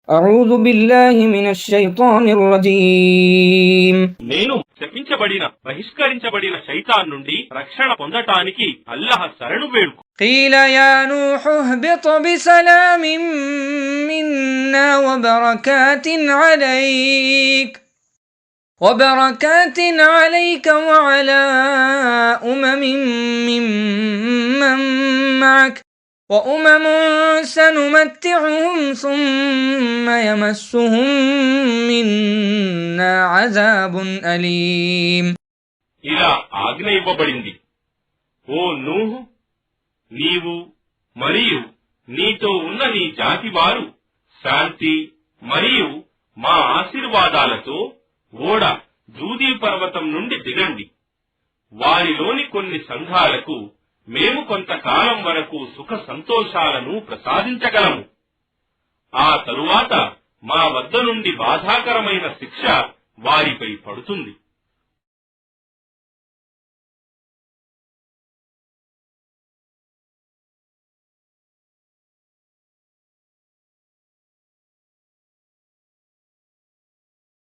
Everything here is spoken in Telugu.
أعوذ بالله من الشيطان الرجيم నేను శపించబడిన బహిష్కరించబడిన శైతాన్ నుండి రక్షణ పొందటానికి అల్లాహ్ శరణు వేడుకు. قيل يا نوح اهبط بسلام منا وبركات عليك وعلى ممن معك وأمم سنمتعهم ثم يمسهم منا عذاب أليم. ఇలా ఆజ్ఞ ఇవ్వబడింది, ఓ నూహు, నీవు మరియు నీతో ఉన్న నీ జాతి వారు శాంతి మరియు మా ఆశీర్వాదాలతో ఓడ జూదీ పర్వతం నుండి దిగండి. వారిలోని కొన్ని సంఘాలకు మేము కొంతకాలం వరకు సుఖ సంతోషాలను ప్రసాదించగలము. ఆ తరువాత మా వద్ద నుండి బాధాకరమైన శిక్ష వారిపై పడుతుంది.